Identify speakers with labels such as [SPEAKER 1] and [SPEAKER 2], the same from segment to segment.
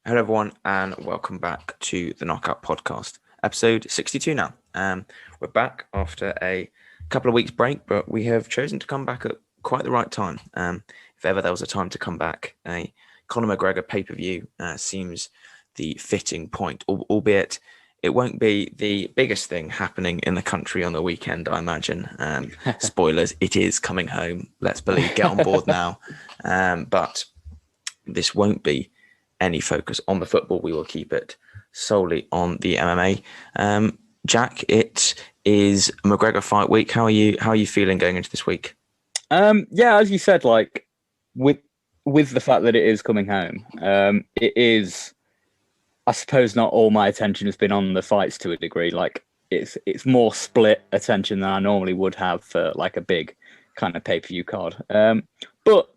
[SPEAKER 1] Hello, everyone, and welcome back to the Knockout Podcast, episode 62 now. We're back after a couple of weeks break, but we have chosen to come back at quite the right time. If ever there was a time to come back, a Conor McGregor pay-per-view seems the fitting point, albeit it won't be the biggest thing happening in the country on the weekend, I imagine. Spoilers, it is coming home. Let's believe, get on board now. But this won't be any focus on the football. We will keep it solely on the MMA. Jack, it is McGregor fight week. How are you feeling going into this week?
[SPEAKER 2] Yeah, as you said, like with the fact that it is coming home, it is. I suppose not all my attention has been on the fights to a degree. Like it's more split attention than I normally would have for like a big kind of pay-per-view card. But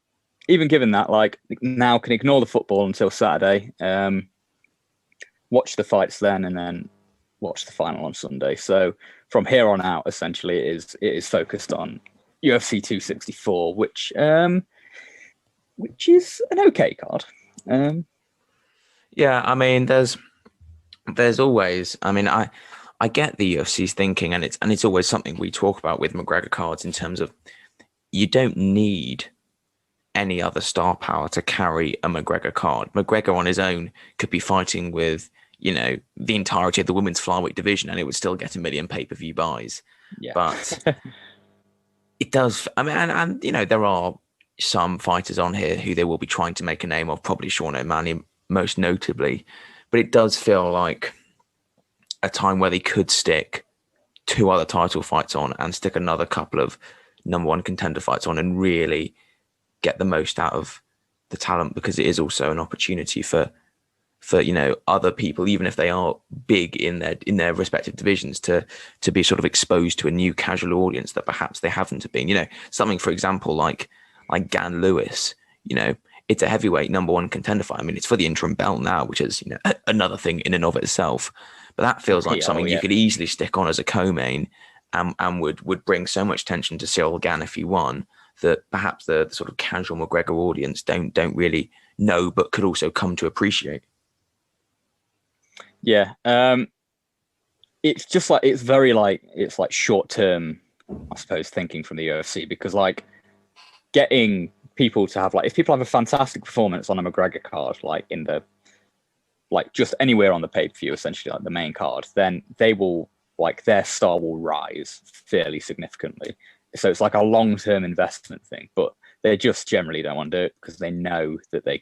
[SPEAKER 2] even given that, like now can ignore the football until Saturday, watch the fights then, and then watch the final on Sunday. So from here on out, essentially, it is focused on UFC 264, which is an okay card.
[SPEAKER 1] Yeah, I mean, there's always. I mean, I get the UFC's thinking, and it's always something we talk about with McGregor cards in terms of you don't need any other star power to carry a McGregor card. McGregor on his own could be fighting with, the entirety of the women's flyweight division and it would still get 1 million pay-per-view buys.
[SPEAKER 2] Yeah.
[SPEAKER 1] But it does, I mean, and there are some fighters on here who they will be trying to make a name of, probably Sean O'Malley most notably, but it does feel like a time where they could stick 2 other title fights on and stick another couple of number one contender fights on and really get the most out of the talent, because it is also an opportunity for other people, even if they are big in their respective divisions, to be sort of exposed to a new casual audience that perhaps they haven't been. Something, for example, like Gan Lewis, it's a heavyweight number one contender fight. I mean, it's for the interim belt now, which is another thing in and of itself, but that feels like something you could easily stick on as a co-main and would bring so much attention to Cyril Gan if he won, that perhaps the sort of casual McGregor audience don't really know, but could also come to appreciate.
[SPEAKER 2] Yeah, it's just like it's like short term, I suppose, thinking from the UFC, because like getting people to have if people have a fantastic performance on a McGregor card, like in the just anywhere on the pay-per-view, essentially like the main card, then they will their star will rise fairly significantly. So it's like a long-term investment thing, but they just generally don't want to do it because they know that they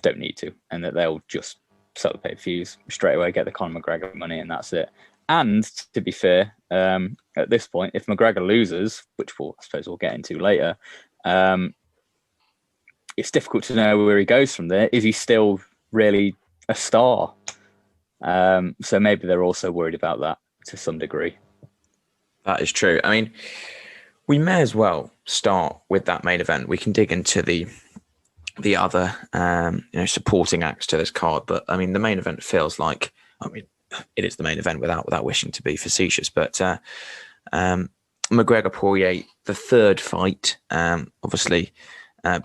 [SPEAKER 2] don't need to, and that they'll just sell the pay-per-views straight away, get the Conor McGregor money, and that's it. And to be fair, at this point, if McGregor loses, which I suppose we'll get into later, it's difficult to know where he goes from there. Is he still really a star? So maybe they're also worried about that to some degree.
[SPEAKER 1] That is true. I mean, we may as well start with that main event. We can dig into the other supporting acts to this card, but I mean, the main event feels like, I mean, it is the main event without wishing to be facetious, but McGregor Poirier, the third fight, obviously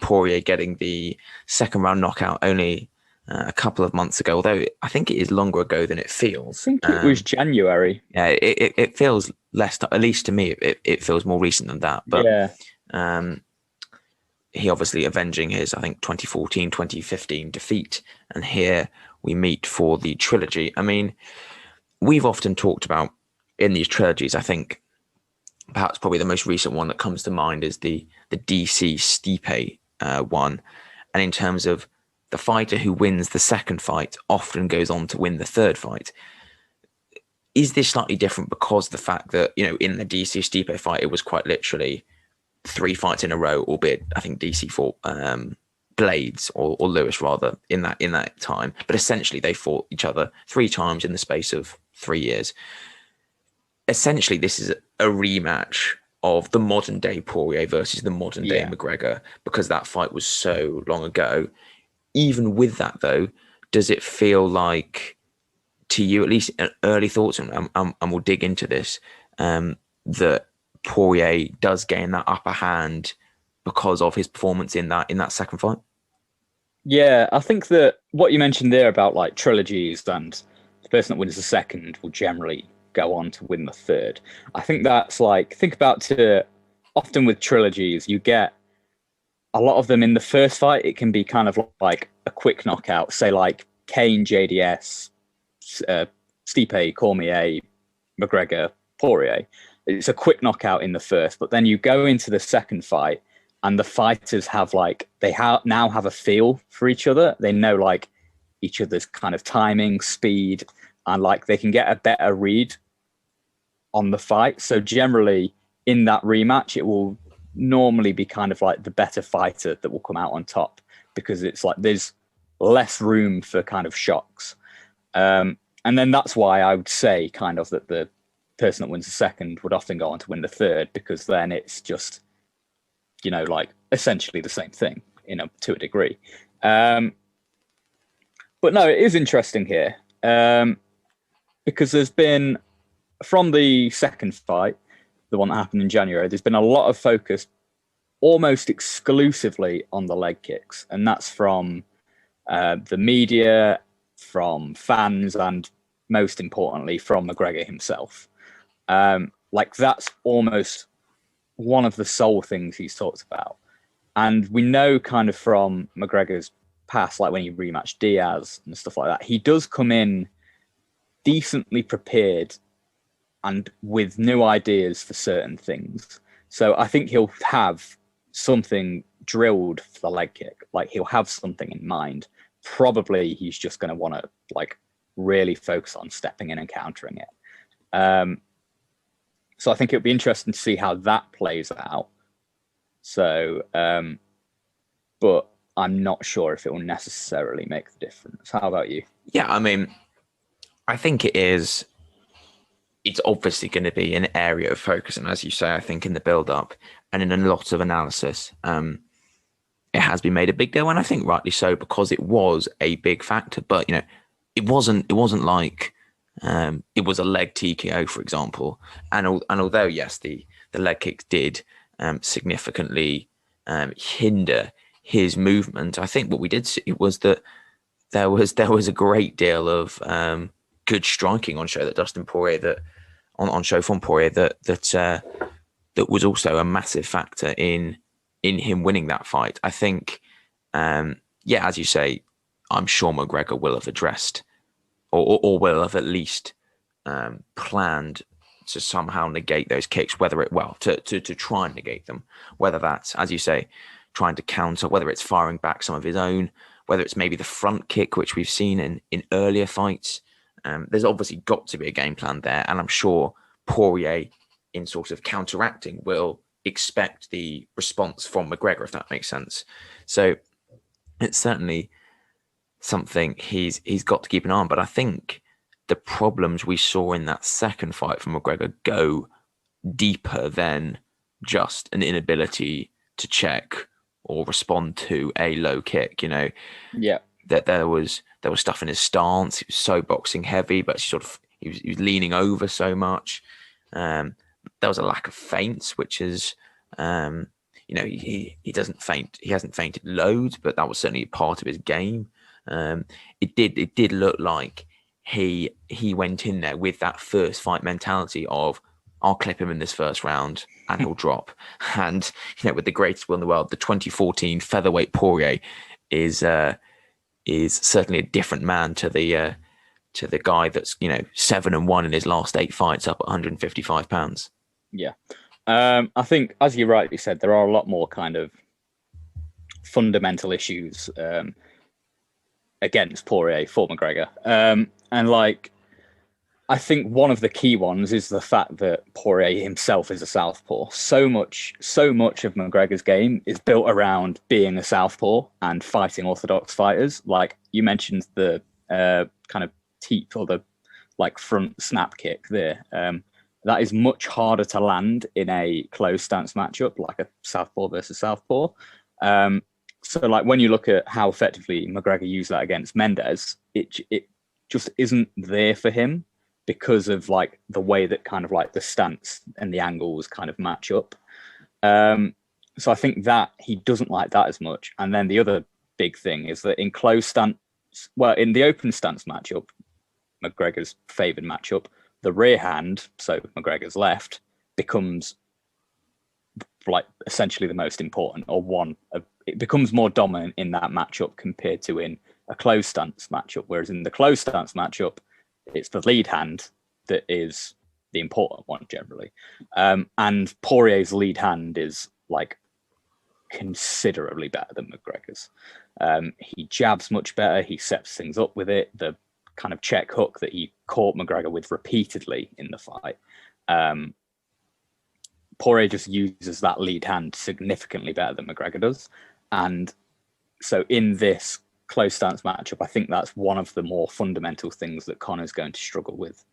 [SPEAKER 1] Poirier getting the second round knockout only a couple of months ago, although I think it is longer ago than it feels.
[SPEAKER 2] I think it was January.
[SPEAKER 1] Yeah, it feels less, at least to me, it feels more recent than that. But yeah. He obviously avenging his, I think, 2014, 2015 defeat. And here we meet for the trilogy. I mean, we've often talked about in these trilogies, I think perhaps probably the most recent one that comes to mind is the DC Stipe one. And in terms of the fighter who wins the second fight often goes on to win the third fight. Is this slightly different because the fact that, in the DC Stipe fight, it was quite literally 3 fights in a row, albeit I think DC fought Blades or Lewis rather in that time, but essentially they fought each other 3 times in the space of 3 years. Essentially, this is a rematch of the modern day Poirier versus the modern day McGregor, because that fight was so long ago. Even with that, though, does it feel like, to you, at least early thoughts, and we'll dig into this, that Poirier does gain that upper hand because of his performance in that second fight?
[SPEAKER 2] Yeah, I think that what you mentioned there about like trilogies and the person that wins the second will generally go on to win the third. I think that's like, think about to often with trilogies, you get a lot of them in the first fight. It can be kind of like a quick knockout, say like Kane, JDS, Stipe, Cormier, McGregor, Poirier. It's a quick knockout in the first, but then you go into the second fight and the fighters have like now have a feel for each other. They know like each other's kind of timing, speed, and like they can get a better read on the fight. So generally in that rematch, it will normally be kind of like the better fighter that will come out on top, because it's like there's less room for kind of shocks. And then that's why I would say kind of that the person that wins the second would often go on to win the third, because then it's just, you know, like essentially the same thing, you know, to a degree. But no, it is interesting here, because there's been, from the second fight, the one that happened in January, there's been a lot of focus almost exclusively on the leg kicks. And that's from the media, from fans, and most importantly, from McGregor himself. Like that's almost one of the sole things he's talked about. And we know kind of from McGregor's past, like when he rematched Diaz and stuff like that, he does come in decently prepared and with new ideas for certain things. So I think he'll have something drilled for the leg kick. Like he'll have something in mind. Probably he's just going to want to like really focus on stepping in and countering it. So I think it'll be interesting to see how that plays out. So, but I'm not sure if it will necessarily make the difference. How about you?
[SPEAKER 1] Yeah, I mean, I think it's obviously going to be an area of focus. And as you say, I think in the build-up and in a lot of analysis, it has been made a big deal. And I think rightly so, because it was a big factor. But, you know, it wasn't like it was a leg TKO, for example. And although, yes, the leg kicks did significantly hinder his movement, I think what we did see was that there was a great deal of good striking on show that Dustin Poirier that on show from Poirier that was also a massive factor in him winning that fight. I think, as you say, I'm sure McGregor will have addressed or will have at least planned to somehow negate those kicks, to try and negate them, whether that's, as you say, trying to counter, whether it's firing back some of his own, whether it's maybe the front kick, which we've seen in earlier fights. There's obviously got to be a game plan there. And I'm sure Poirier, in sort of counteracting, will expect the response from McGregor, if that makes sense. So it's certainly something he's got to keep an eye on. But I think the problems we saw in that second fight from McGregor go deeper than just an inability to check or respond to a low kick. You know, that there was stuff in his stance. He was so boxing heavy, but he was leaning over so much. There was a lack of feints, which is, he doesn't feint. He hasn't feinted loads, but that was certainly part of his game. It did look like he went in there with that first fight mentality of, I'll clip him in this first round and he'll drop. And, with the greatest will in the world, the 2014 featherweight Poirier is certainly a different man to the guy that's 7-1 in his last 8 fights up at 155 pounds.
[SPEAKER 2] Yeah, I think, as you rightly said, there are a lot more kind of fundamental issues against Poirier for McGregor, and like, I think one of the key ones is the fact that Poirier himself is a southpaw. So much of McGregor's game is built around being a southpaw and fighting orthodox fighters. Like you mentioned, the kind of teep or the like front snap kick there. That is much harder to land in a closed stance matchup, like a southpaw versus southpaw. So like when you look at how effectively McGregor used that against Mendes, it just isn't there for him, because of like the way that kind of like the stance and the angles kind of match up. So I think that he doesn't like that as much. And then the other big thing is that in close stance, in the open stance matchup, McGregor's favoured matchup, the rear hand, so McGregor's left, becomes like essentially the most important, or it becomes more dominant in that matchup compared to in a close stance matchup. Whereas in the close stance matchup, it's the lead hand that is the important one generally. And Poirier's lead hand is like considerably better than McGregor's. He jabs much better. He sets things up with it. The kind of check hook that he caught McGregor with repeatedly in the fight. Poirier just uses that lead hand significantly better than McGregor does. And so in this close stance matchup, I think that's one of the more fundamental things that Conor's going to struggle with.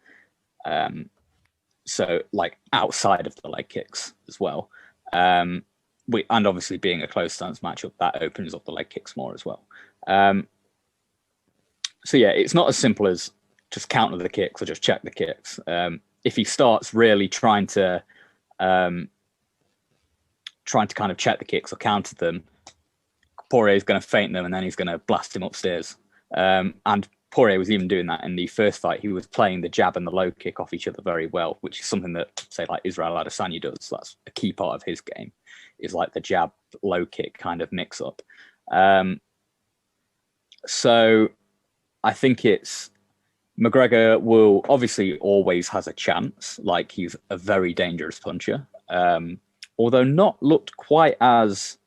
[SPEAKER 2] So like outside of the leg kicks as well. And obviously being a close stance matchup, that opens up the leg kicks more as well. So yeah, it's not as simple as just counter the kicks or just check the kicks. If he starts really trying to kind of check the kicks or counter them, Poirier is going to feint them and then he's going to blast him upstairs. And Poirier was even doing that in the first fight. He was playing the jab and the low kick off each other very well, which is something that, say, like Israel Adesanya does. That's a key part of his game, is like the jab, low kick kind of mix up. So I think it's McGregor will obviously always has a chance. Like, he's a very dangerous puncher. Although not looked quite as,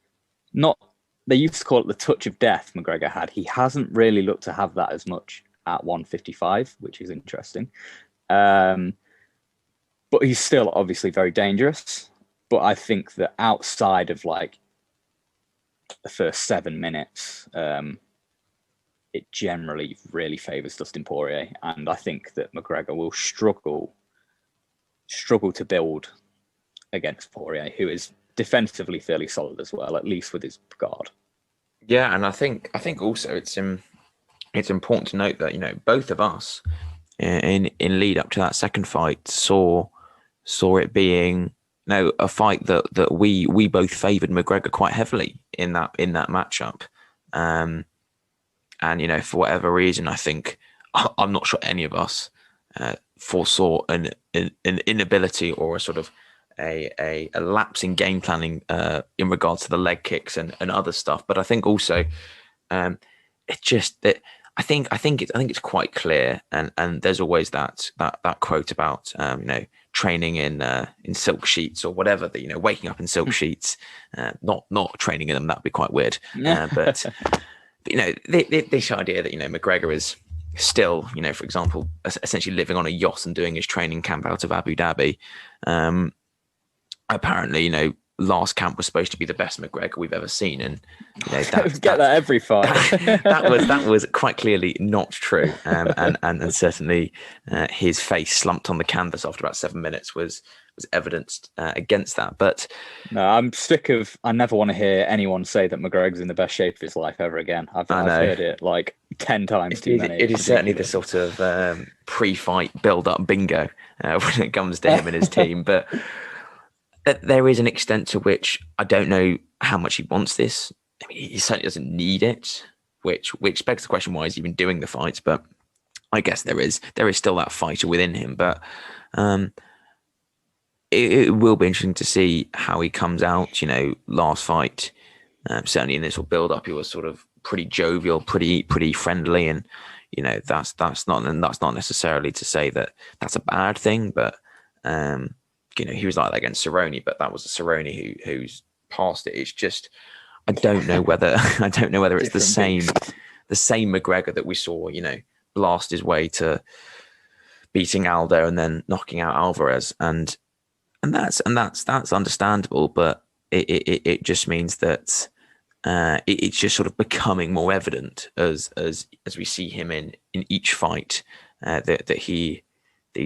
[SPEAKER 2] they used to call it the touch of death McGregor had. He hasn't really looked to have that as much at 155, which is interesting. But he's still obviously very dangerous. But I think that outside of like the first 7 minutes, it generally really favours Dustin Poirier. And I think that McGregor will struggle to build against Poirier, who is defensively fairly solid as well, at least with his guard.
[SPEAKER 1] Yeah, and I think also it's important to note that, you know, both of us in lead up to that second fight saw it being, you know, a fight that we both favoured McGregor quite heavily in that matchup. And, you know, for whatever reason, I think I'm not sure any of us foresaw an inability or a sort of a lapse in game planning in regards to the leg kicks and other stuff. But I think also it's just that I think it's quite clear, and there's always that quote about you know, training in silk sheets or whatever, that, you know, waking up in silk sheets, not training in them, that'd be quite weird. But you know, this idea that, you know, McGregor is still, you know, for example, essentially living on a yacht and doing his training camp out of Abu Dhabi. Apparently, you know, last camp was supposed to be the best McGregor we've ever seen, and, you know,
[SPEAKER 2] that every fight.
[SPEAKER 1] that was quite clearly not true, and certainly his face slumped on the canvas after about 7 minutes was evidenced against that. But
[SPEAKER 2] no, I'm sick of. I never want to hear anyone say that McGregor's in the best shape of his life ever again. I've heard it like 10 times too many.
[SPEAKER 1] It is certainly the sort of pre-fight build-up bingo when it comes to him and his team, but. There is an extent to which I don't know how much he wants this. I mean, he certainly doesn't need it, which begs the question, why is he even doing the fights? But I guess there is still that fighter within him. But it will be interesting to see how he comes out. You know, last fight, certainly in this build up, he was sort of pretty jovial, pretty friendly, and, you know, that's not necessarily to say that that's a bad thing, but. You know, he was like that against Cerrone, but that was a Cerrone who's past it. It's just, I don't know whether it's the same McGregor that we saw, you know, blast his way to beating Aldo and then knocking out Alvarez, and that's understandable, but it just means that it's just sort of becoming more evident as we see him in each fight that he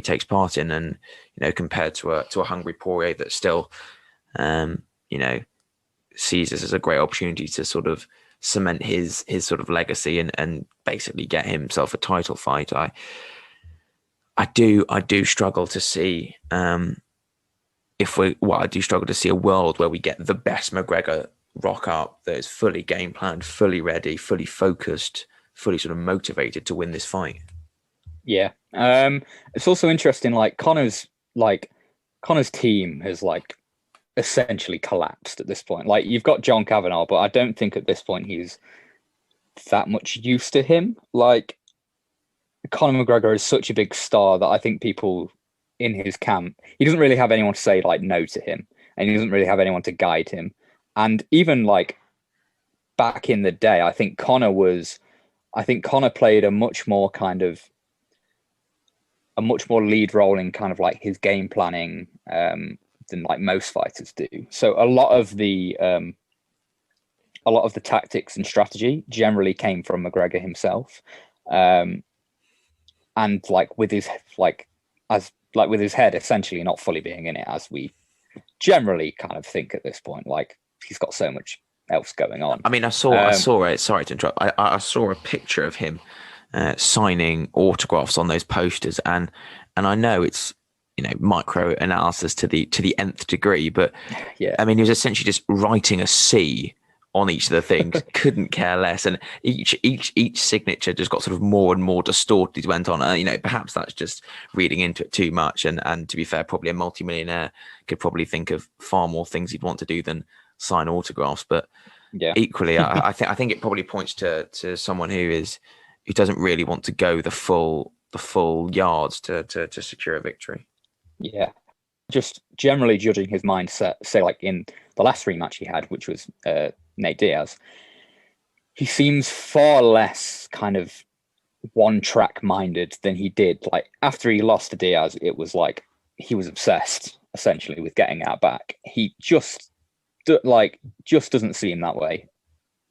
[SPEAKER 1] takes part in, and, you know, compared to a hungry Poirier that still, you know, sees this as a great opportunity to sort of cement his sort of legacy and basically get himself a title fight. I do struggle to see I do struggle to see a world where we get the best McGregor rock up that is fully game planned, fully ready, fully focused, fully sort of motivated to win this fight.
[SPEAKER 2] Yeah. It's also interesting, like Conor's team has like essentially collapsed at this point. Like you've got John Kavanagh, but I don't think at this point he's that much use to him. Like Conor McGregor is such a big star that I think people in his camp, he doesn't really have anyone to say like no to him, and he doesn't really have anyone to guide him. And even like back in the day, I think Conor played a much more lead role in kind of like his game planning than like most fighters do. So a lot of the tactics and strategy generally came from McGregor himself. And like with his with his head essentially not fully being in it, as we generally kind of think at this point. Like he's got so much else going on.
[SPEAKER 1] I mean, I saw it. Sorry to interrupt. I saw a picture of him signing autographs on those posters, and I know it's, you know, micro analysis to the nth degree, but
[SPEAKER 2] yeah,
[SPEAKER 1] I mean, he was essentially just writing a C on each of the things, couldn't care less, and each signature just got sort of more and more distorted as it went on. You know, perhaps that's just reading into it too much, and to be fair, probably a multimillionaire could probably think of far more things he'd want to do than sign autographs. But
[SPEAKER 2] yeah,
[SPEAKER 1] equally, I think it probably points to someone who doesn't really want to go the full yards to secure a victory.
[SPEAKER 2] Yeah, just generally judging his mindset, say like in the last rematch he had, which was Nate Diaz, he seems far less kind of one track minded than he did. Like after he lost to Diaz, it was like he was obsessed essentially with getting out back. He just doesn't seem that way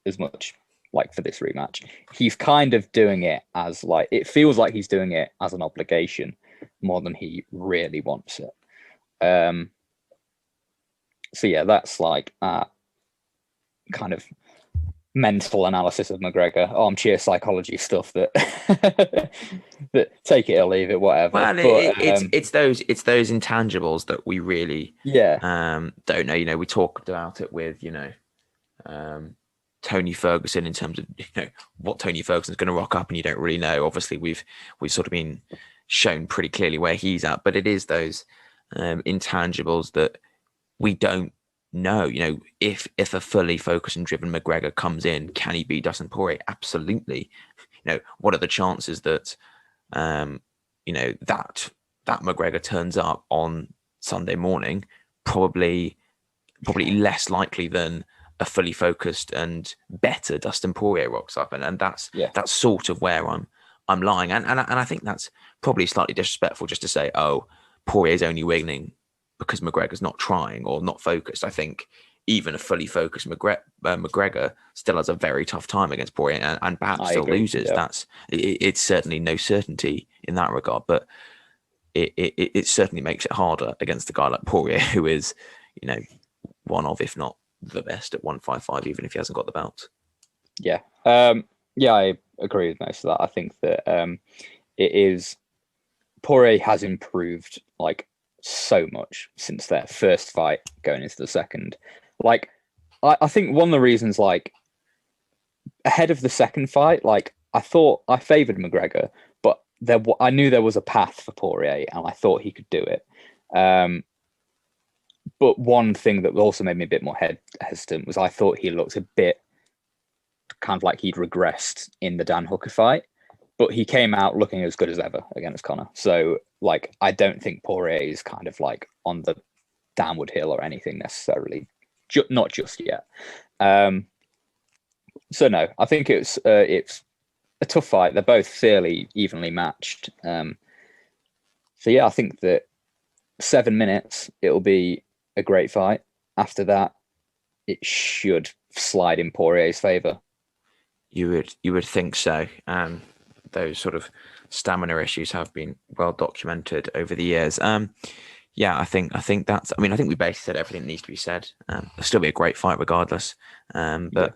[SPEAKER 2] as much. Like for this rematch, he's kind of doing it as like, it feels like he's doing it as an obligation more than he really wants it. So yeah, that's like kind of mental analysis of McGregor, armchair psychology stuff that that take it or leave it, whatever.
[SPEAKER 1] Well, it's those intangibles that we really don't know. You know, we talked about it with, you know, Tony Ferguson in terms of, you know, what Tony Ferguson's going to rock up, and you don't really know. Obviously, we've sort of been shown pretty clearly where he's at, but it is those intangibles that we don't know. You know, if a fully focused and driven McGregor comes in, can he beat Dustin Poirier? Absolutely. You know, what are the chances that you know, that McGregor turns up on Sunday morning? Probably less likely than a fully focused and better Dustin Poirier rocks up, and that's sort of where I'm lying, and I think that's probably slightly disrespectful just to say, oh, Poirier's only winning because McGregor's not trying or not focused. I think even a fully focused McGregor still has a very tough time against Poirier, and perhaps still loses. Yeah. It's certainly no certainty in that regard, but it certainly makes it harder against a guy like Poirier, who is, you know, one of, if not the best at 155, even if he hasn't got the belt.
[SPEAKER 2] Yeah. I agree with most of that. I think that Poirier has improved like so much since their first fight going into the second. Like, I think one of the reasons, like, ahead of the second fight, like, I thought I favoured McGregor, but I knew there was a path for Poirier, and I thought he could do it. But one thing that also made me a bit more hesitant was I thought he looked a bit kind of like he'd regressed in the Dan Hooker fight, but he came out looking as good as ever against Conor. So, like, I don't think Poirier is kind of like on the downward hill or anything necessarily, not just yet. So no, I think it's a tough fight. They're both fairly evenly matched. So yeah, I think that 7 minutes, it'll be a great fight. After that, it should slide in Poirier's favour. You
[SPEAKER 1] would think so. Those sort of stamina issues have been well documented over the years. Yeah, I think that's. I mean, I think we basically said everything that needs to be said. It'll still be a great fight regardless. But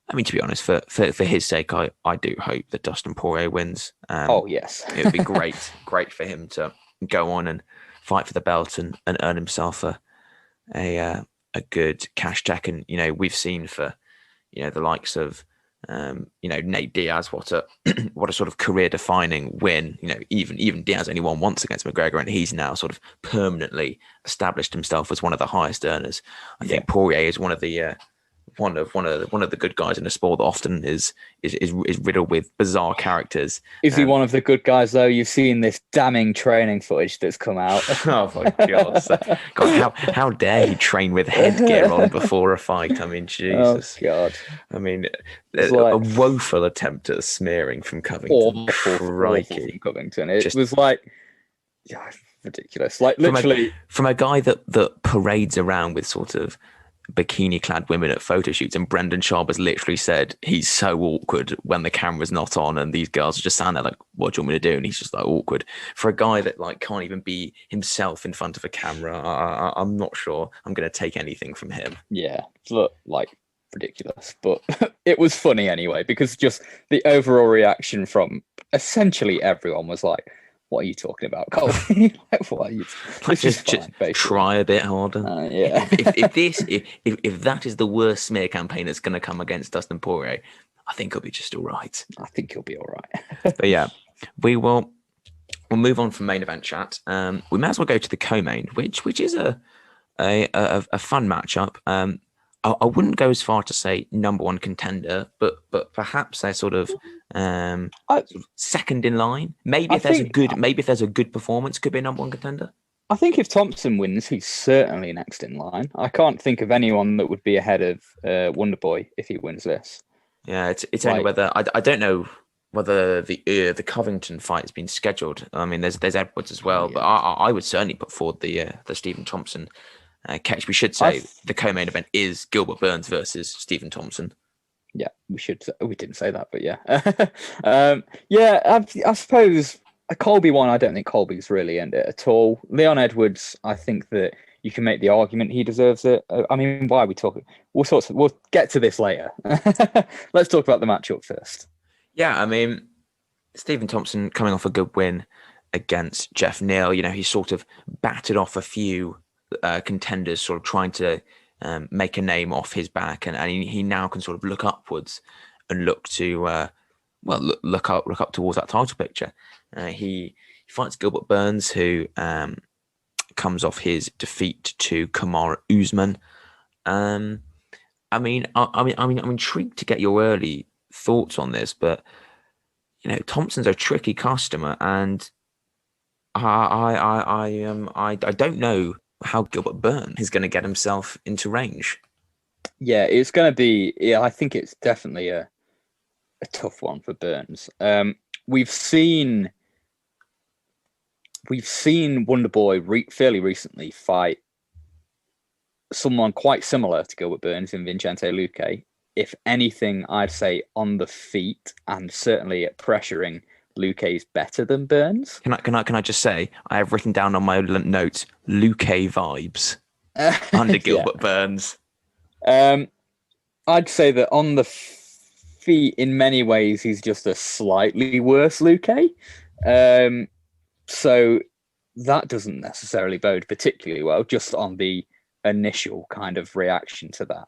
[SPEAKER 1] I mean, to be honest, for his sake, I do hope that Dustin Poirier wins.
[SPEAKER 2] Oh yes,
[SPEAKER 1] it would be great for him to go on and fight for the belt and earn himself a a good cash tech, and we've seen for the likes of Nate Diaz, what a what a sort of career defining win. Even Diaz only won once against McGregor, and he's now sort of permanently established himself as one of the highest earners. I think Poirier is one of the good guys in the sport that often is riddled with bizarre characters.
[SPEAKER 2] Is he one of the good guys though? You've seen this damning training footage that's come out.
[SPEAKER 1] Oh my God! God, how dare he train with headgear on before a fight? I mean, Jesus.
[SPEAKER 2] Oh God!
[SPEAKER 1] I mean, a woeful attempt at smearing from Covington.
[SPEAKER 2] Awful from Covington. It was like, ridiculous. Like literally
[SPEAKER 1] from a guy that parades around with sort of bikini-clad women at photo shoots, and Brendan Schaub has literally said he's so awkward when the camera's not on, and these girls are just standing there like, "What do you want me to do?" And he's just like awkward. For a guy that like can't even be himself in front of a camera, I'm not sure I'm going to take anything from him.
[SPEAKER 2] Yeah, look, like ridiculous, but it was funny anyway, because just the overall reaction from essentially everyone was like, "What are you talking about, Colby?" Like, what are you?
[SPEAKER 1] Just try a bit harder.
[SPEAKER 2] Yeah.
[SPEAKER 1] if that is the worst smear campaign that's going to come against Dustin Poirier, I think he'll be just all right.
[SPEAKER 2] I think he'll be all right.
[SPEAKER 1] But yeah, we'll move on from main event chat. We may as well go to the co-main, which is a fun matchup. I wouldn't go as far to say number one contender, but perhaps they're sort of second in line. Maybe if there's a good performance, could be a number one contender.
[SPEAKER 2] I think if Thompson wins, he's certainly next in line. I can't think of anyone that would be ahead of Wonderboy if he wins this.
[SPEAKER 1] Yeah, it's only whether I don't know whether the Covington fight has been scheduled. I mean, there's Edwards as well, but I would certainly put forward the Stephen Thompson catch. We should say the co-main event is Gilbert Burns versus Stephen Thompson.
[SPEAKER 2] Yeah, we should. We didn't say that, but yeah. I suppose a Colby one. I don't think Colby's really in it at all. Leon Edwards, I think that you can make the argument he deserves it. I mean, why are we talking? We'll get to this later. Let's talk about the matchup first.
[SPEAKER 1] Yeah, I mean, Stephen Thompson coming off a good win against Jeff Neal. He sort of battered off a few contenders, sort of trying to make a name off his back, and he now can sort of look upwards and look to look up towards that title picture. He fights Gilbert Burns, who comes off his defeat to Kamaru Usman. I'm intrigued to get your early thoughts on this, but Thompson's a tricky customer, and I don't know how Gilbert Burns is going to get himself into range.
[SPEAKER 2] Yeah, it's going to be. Yeah, I think it's definitely a tough one for Burns. We've seen Wonderboy fairly recently fight someone quite similar to Gilbert Burns in Vicente Luque. If anything, I'd say on the feet and certainly at pressuring, Luque is better than Burns.
[SPEAKER 1] Can I just say I have written down on my notes Luque vibes under Gilbert Burns.
[SPEAKER 2] I'd say that on the feet, in many ways, he's just a slightly worse Luque. So that doesn't necessarily bode particularly well, just on the initial kind of reaction to that.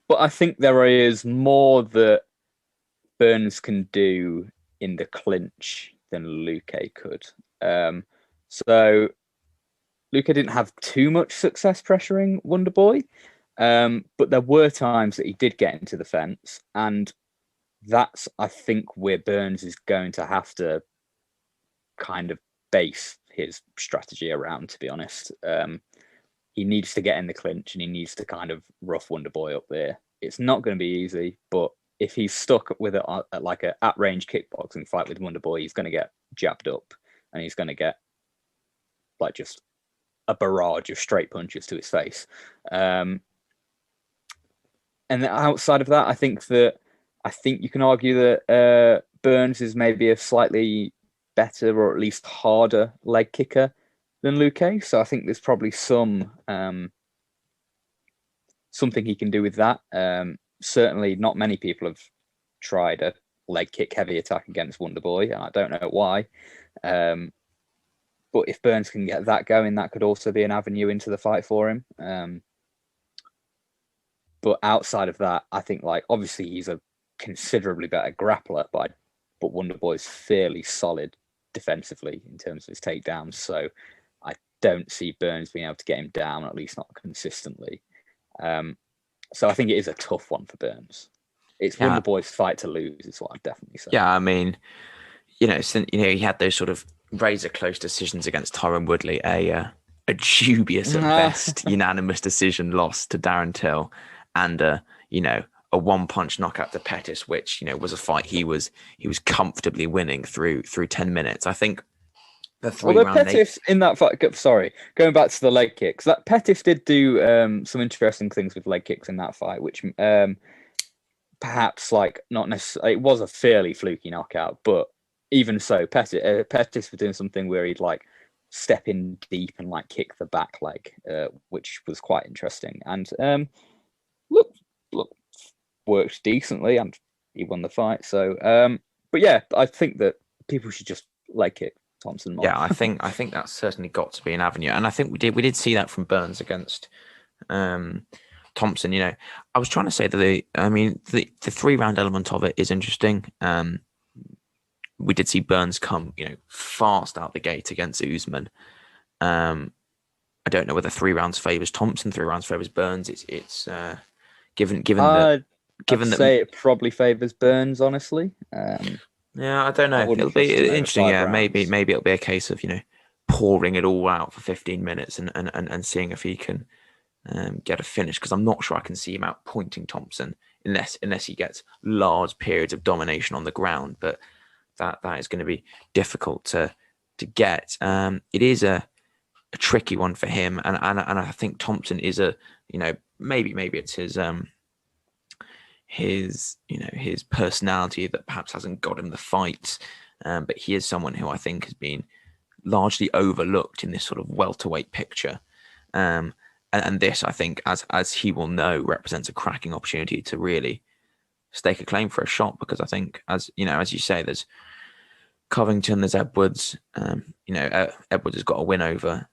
[SPEAKER 2] But I think there is more that Burns can do in the clinch than Luque could. So Luque didn't have too much success pressuring Wonderboy, but there were times that he did get into the fence, and that's, I think, where Burns is going to have to kind of base his strategy around, to be honest. He needs to get in the clinch and he needs to kind of rough Wonderboy up there. It's not going to be easy, but if he's stuck with it at like a at-range kickboxing fight with Wonderboy, he's going to get jabbed up and he's going to get like just a barrage of straight punches to his face. And outside of that, I think you can argue that Burns is maybe a slightly better or at least harder leg kicker than Luque. So I think there's probably something he can do with that. Certainly not many people have tried a leg kick heavy attack against Wonderboy, and I don't know why. But if Burns can get that going, that could also be an avenue into the fight for him. But outside of that, I think like obviously he's a considerably better grappler, but Wonderboy's fairly solid defensively in terms of his takedowns. So I don't see Burns being able to get him down, at least not consistently. So I think it is a tough one for Burns. It's Wonderboy's fight to lose, is what I'd definitely say.
[SPEAKER 1] Yeah, I mean, he had those sort of razor close decisions against Tyron Woodley, a dubious at best unanimous decision loss to Darren Till, and a one punch knockout to Pettis, which was a fight he was comfortably winning through 10 minutes. I think the
[SPEAKER 2] Pettis in that fight. Sorry, going back to the leg kicks. That Pettis did do some interesting things with leg kicks in that fight, which perhaps like not necessarily. It was a fairly fluky knockout, but even so, Pettis was doing something where he'd like step in deep and like kick the back leg, which was quite interesting. And look, worked decently, and he won the fight. So, but yeah, I think that people should just leg kick Thompson more.
[SPEAKER 1] Yeah, I think that's certainly got to be an avenue, and I think we did see that from Burns against Thompson. I was trying to say that the 3-round element of it is interesting. We did see Burns come fast out the gate against Usman. I don't know whether 3 rounds favors Thompson, 3 rounds favors Burns. It's given that
[SPEAKER 2] it probably favors Burns, honestly.
[SPEAKER 1] Yeah, I don't know. It'll be interesting. Yeah, maybe it'll be a case of pouring it all out for 15 minutes and seeing if he can get a finish, because I'm not sure I can see him out pointing Thompson unless he gets large periods of domination on the ground. But that is going to be difficult to get. It is a tricky one for him, and I think Thompson is maybe it's his personality that perhaps hasn't got him the fights, but he is someone who I think has been largely overlooked in this sort of welterweight picture, and this, I think, as he will know, represents a cracking opportunity to really stake a claim for a shot, because I think, as you say, there's Covington, there's Edwards. Edwards has got a win over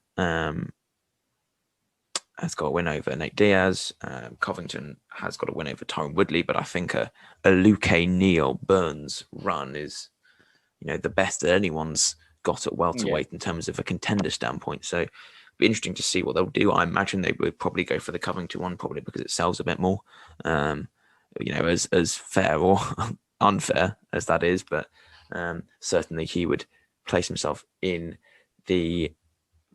[SPEAKER 1] Nate Diaz. Covington has got a win over Tyron Woodley, but I think a Luque Neal Burns run is the best that anyone's got at welterweight in terms of a contender standpoint. So it'll be interesting to see what they'll do. I imagine they would probably go for the Covington one, probably because it sells a bit more. As fair or unfair as that is, but certainly he would place himself in the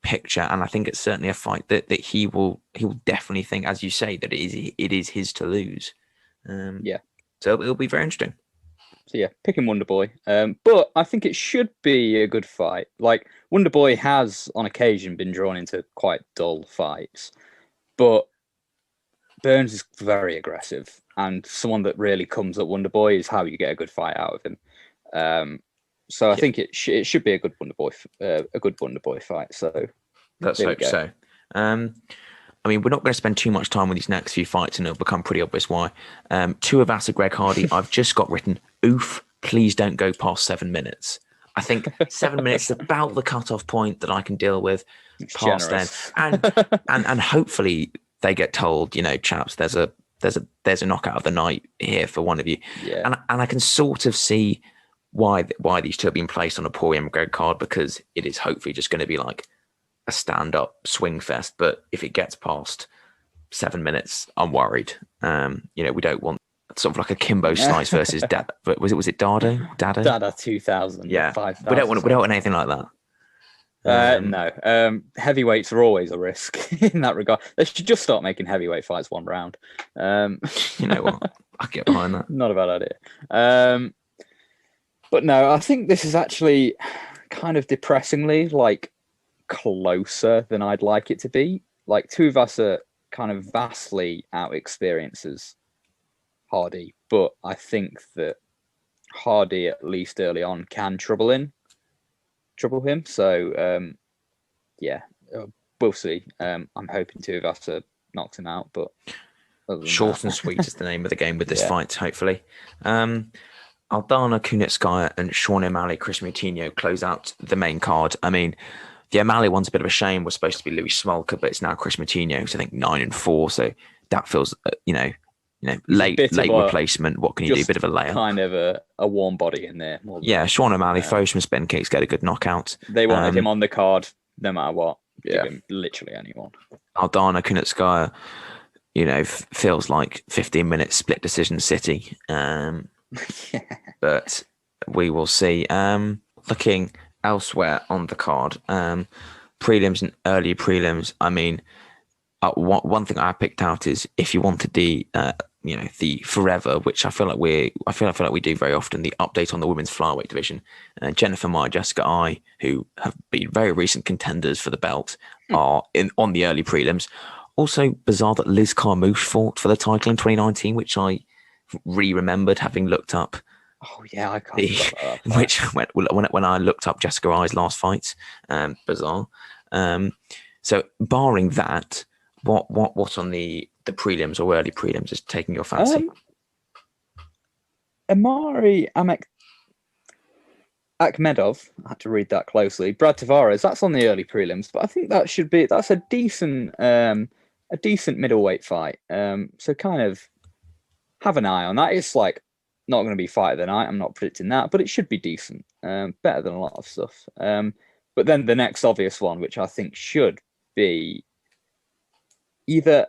[SPEAKER 1] picture, and I think it's certainly a fight that he will definitely think, as you say, that it is his to lose. So it'll be very interesting.
[SPEAKER 2] So yeah, picking Wonderboy, but I think it should be a good fight. Like, Wonderboy has on occasion been drawn into quite dull fights, but Burns is very aggressive, and someone that really comes at Wonderboy is how you get a good fight out of him. So I think it should be a good Wonderboy fight. So
[SPEAKER 1] let's hope so. We're not going to spend too much time with these next few fights, and it'll become pretty obvious why. Tuivasa, Greg Hardy, I've just got written, oof, please don't go past 7 minutes. I think 7 minutes is about the cut-off point that I can deal with.
[SPEAKER 2] It's
[SPEAKER 1] past
[SPEAKER 2] generous.
[SPEAKER 1] then, and hopefully they get told, chaps, there's a knockout of the night here for one of you.
[SPEAKER 2] Yeah.
[SPEAKER 1] And I can sort of see why these two have been placed on a Poirier-McGregor card, because it is hopefully just going to be like a stand-up swing fest. But if it gets past 7 minutes, I'm worried. We don't want sort of like a Kimbo Slice versus was it Dado?
[SPEAKER 2] Dada 2000.
[SPEAKER 1] Yeah,
[SPEAKER 2] 5,000.
[SPEAKER 1] we don't want anything like that.
[SPEAKER 2] No. Heavyweights are always a risk in that regard. They should just start making heavyweight fights one round.
[SPEAKER 1] You know what? I'll get behind that.
[SPEAKER 2] Not a bad idea. But no, I think this is actually kind of depressingly like closer than I'd like it to be. Like, Tuivasa kind of vastly out experiences Hardy, but I think that Hardy, at least early on, can trouble him. So we'll see. I'm hoping Tuivasa knocks him out, but
[SPEAKER 1] short and sweet is the name of the game with this fight, hopefully. Aldana Kunitskaya and Sean O'Malley, Chris Moutinho close out the main card. I mean, The O'Malley one's a bit of a shame. Was supposed to be Louis Smolka, but it's now Chris Moutinho, who's I think 9-4. So that feels, late replacement. What can you do? Bit of a layer.
[SPEAKER 2] Kind of a warm body in there.
[SPEAKER 1] Sean O'Malley, Foch from spin kicks, get a good knockout.
[SPEAKER 2] They wanted him on the card no matter what. Give him literally anyone.
[SPEAKER 1] Aldana Kunitskaya, feels like 15 minutes split decision City. But we will see. Looking elsewhere on the card, prelims and early prelims. I mean, one thing I picked out is if you wanted the forever, which I feel like we do very often, the update on the women's flyweight division. Jennifer Maia, Jessica Ai, who have been very recent contenders for the belt, are on the early prelims. Also, bizarre that Liz Carmouche fought for the title in 2019, which I remembered having looked up.
[SPEAKER 2] Oh yeah, I can't.
[SPEAKER 1] Which when I looked up Jessica Ai's last fights, bizarre. So barring that, what on the prelims or early prelims is taking your fancy?
[SPEAKER 2] Amari Akhmedov, I had to read that closely. Brad Tavares, that's on the early prelims, but I think that's a decent middleweight fight. So kind of have an eye on that. It's like not going to be fight of the night. I'm not predicting that, but it should be decent. Better than a lot of stuff. But then the next obvious one, which I think should be either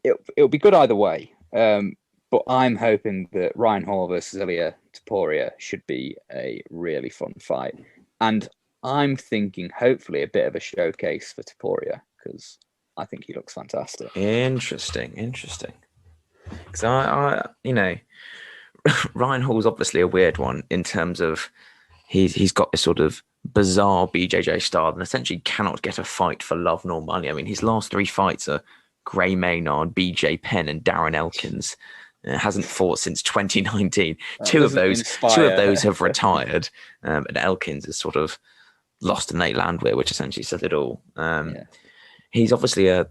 [SPEAKER 2] it'll be good either way. But I'm hoping that Ryan Hall versus Ilia Topuria should be a really fun fight. And I'm thinking hopefully a bit of a showcase for Topuria because I think he looks fantastic.
[SPEAKER 1] Interesting. Because I Ryan Hall's obviously a weird one in terms of he's got this sort of bizarre BJJ style and essentially cannot get a fight for love nor money. I mean, his last 3 fights are Gray Maynard, BJ Penn, and Darren Elkins. Hasn't fought since 2019. Two of those have retired, and Elkins has sort of lost to Nate Landwehr, which essentially says it all. He's obviously a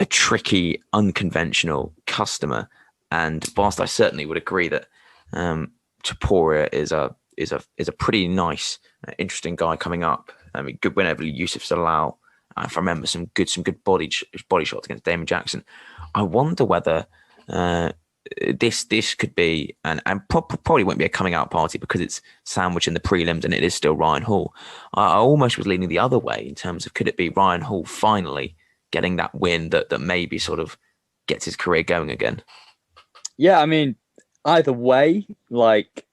[SPEAKER 1] tricky, unconventional customer, and whilst I certainly would agree that Topuria is a pretty nice, interesting guy coming up. I mean, good win over Yusuf Salal. If I remember, some good body shots against Damon Jackson. I wonder whether this could be, and probably won't be a coming out party because it's sandwiched in the prelims and it is still Ryan Hall. I almost was leaning the other way in terms of could it be Ryan Hall finally getting that win that maybe sort of gets his career going again.
[SPEAKER 2] Yeah, I mean, either way, like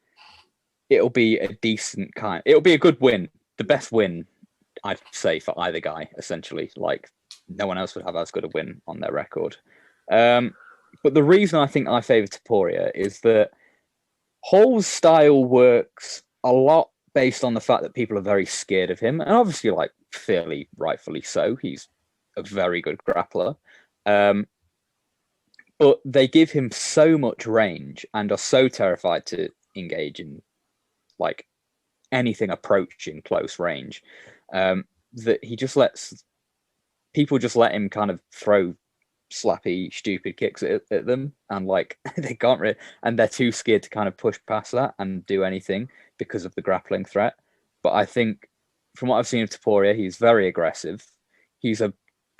[SPEAKER 2] it'll be a decent it'll be a good win. The best win, I'd say, for either guy, essentially. Like no one else would have as good a win on their record. But the reason I think I favour Topuria is that Hall's style works a lot based on the fact that people are very scared of him. And obviously, like, fairly rightfully so. He's a very good grappler. But they give him so much range and are so terrified to engage in, like, anything approaching close range that he just lets people just let him kind of throw slappy, stupid kicks at them, and like they can't really, and they're too scared to kind of push past that and do anything because of the grappling threat. But I think from what I've seen of Topuria, he's very aggressive. He's a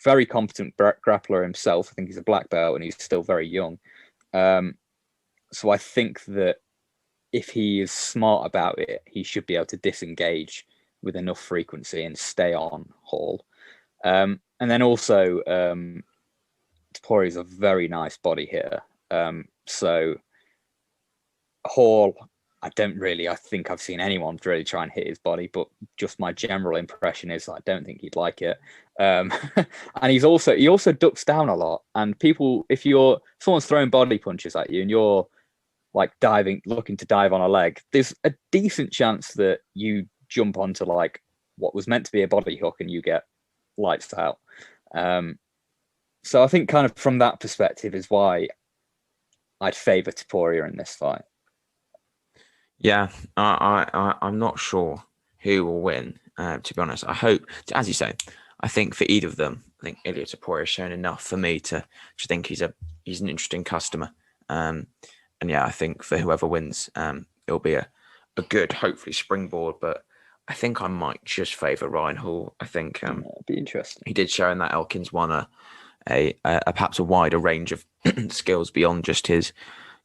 [SPEAKER 2] very competent grappler himself. I think he's a black belt and he's still very young. So I think that if he is smart about it, he should be able to disengage with enough frequency and stay on Hall. And then also, Topuria is a very nice body hitter. So Hall, I think I've seen anyone really try and hit his body, but just my general impression is I don't think he'd like it. And he also ducks down a lot. And people, if someone's throwing body punches at you and you're like looking to dive on a leg, there's a decent chance that you jump onto like what was meant to be a body hook and you get lights out. So I think kind of from that perspective is why I'd favour Topuria in this fight.
[SPEAKER 1] Yeah, I'm not sure who will win, to be honest. I hope, as you say, I think for either of them, I think Ilia Topuria has shown enough for me to think he's an interesting customer. And yeah, I think for whoever wins, it'll be a good, hopefully, springboard. But I think I might just favour Ryan Hall. I think
[SPEAKER 2] it'd be interesting.
[SPEAKER 1] He did show in that Elkins won a perhaps a wider range of skills beyond just his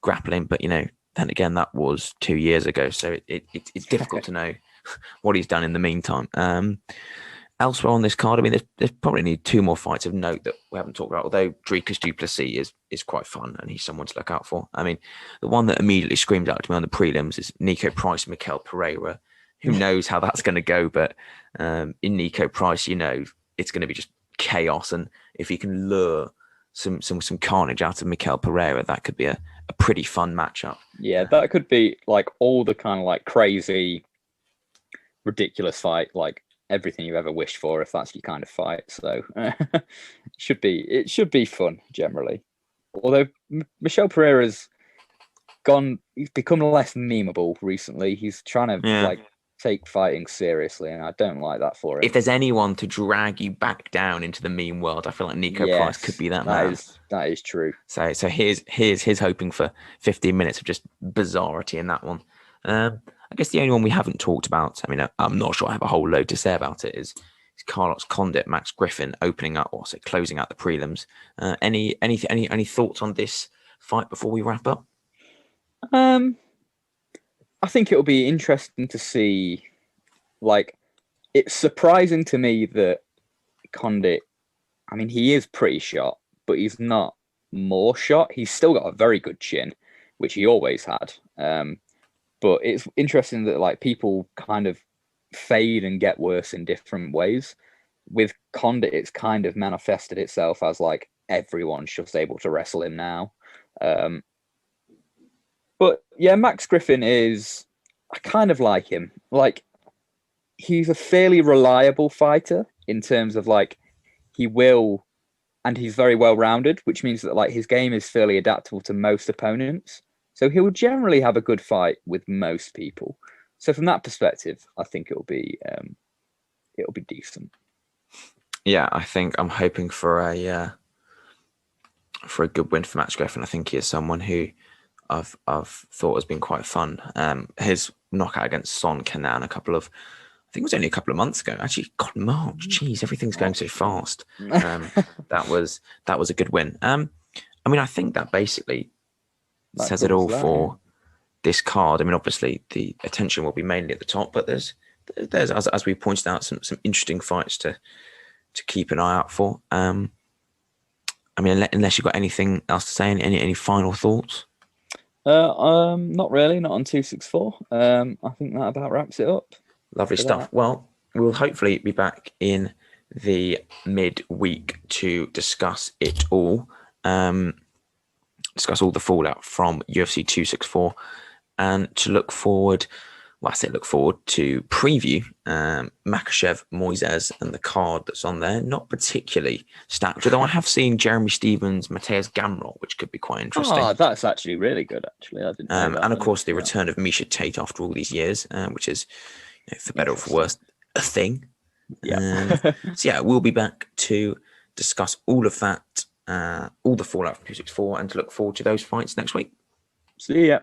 [SPEAKER 1] grappling. But then again, that was 2 years ago, so it's difficult to know what he's done in the meantime. Elsewhere on this card, I mean, there's probably need 2 more fights of note that we haven't talked about. Although Dricus du Plessis is quite fun and he's someone to look out for. I mean, the one that immediately screams out to me on the prelims is Nico Price, Mikel Pereira. Who knows how that's going to go? But in Nico Price, it's going to be just chaos. And if he can lure some carnage out of Mikel Pereira, that could be a pretty fun matchup.
[SPEAKER 2] Yeah, that could be like all the kind of like crazy, ridiculous fight, like everything you've ever wished for, if that's your kind of fight. So it should be fun generally. Although Michel Pereira's he's become less memeable recently. He's trying to take fighting seriously, and I don't like that for him.
[SPEAKER 1] If there's anyone to drag you back down into the meme world, I feel like Nico Price could be that man.
[SPEAKER 2] That is true.
[SPEAKER 1] So here's his hoping for 15 minutes of just bizarrity in that one. I guess the only one we haven't talked about, I mean, I'm not sure I have a whole load to say about it, is Carlos Condit, Max Griffin closing out the prelims. Any thoughts on this fight before we wrap up?
[SPEAKER 2] I think it'll be interesting to see. Like, it's surprising to me that Condit, I mean, he is pretty shot, but he's not more shot. He's still got a very good chin, which he always had. But it's interesting that like people kind of fade and get worse in different ways. With Condit, it's kind of manifested itself as like everyone's just able to wrestle him now. But yeah, Max Griffin I kind of like him. Like, he's a fairly reliable fighter in terms of like, and he's very well rounded, which means that like his game is fairly adaptable to most opponents. So he will generally have a good fight with most people. So from that perspective, I think it'll be decent.
[SPEAKER 1] Yeah, I think I'm hoping for a good win for Max Griffin. I think he is someone who I've thought has been quite fun. His knockout against Son Kenan I think it was only a couple of months ago. Actually, God, March. Jeez, everything's going so fast. That was a good win. I mean, I think that basically says it all for this card. I mean, obviously the attention will be mainly at the top, but there's as we pointed out some interesting fights to keep an eye out for. I mean, unless you've got anything else to say, any final thoughts?
[SPEAKER 2] Not really, not on 264. I think that about wraps it up.
[SPEAKER 1] Lovely stuff. Well, we'll hopefully be back in the midweek to discuss it all. Discuss all the fallout from UFC 264 and to look forward to preview Makhachev, Moises and the card that's on there. Not particularly stacked, although I have seen Jeremy Stevens, Mateus Gamrot, which could be quite interesting.
[SPEAKER 2] Oh, that's actually really good, actually. I didn't know that.
[SPEAKER 1] And of course, the return of Misha Tate after all these years, which is, for better or for worse, a thing.
[SPEAKER 2] Yeah.
[SPEAKER 1] So yeah, we'll be back to discuss all of that, all the fallout from 264, and to look forward to those fights next week.
[SPEAKER 2] See ya.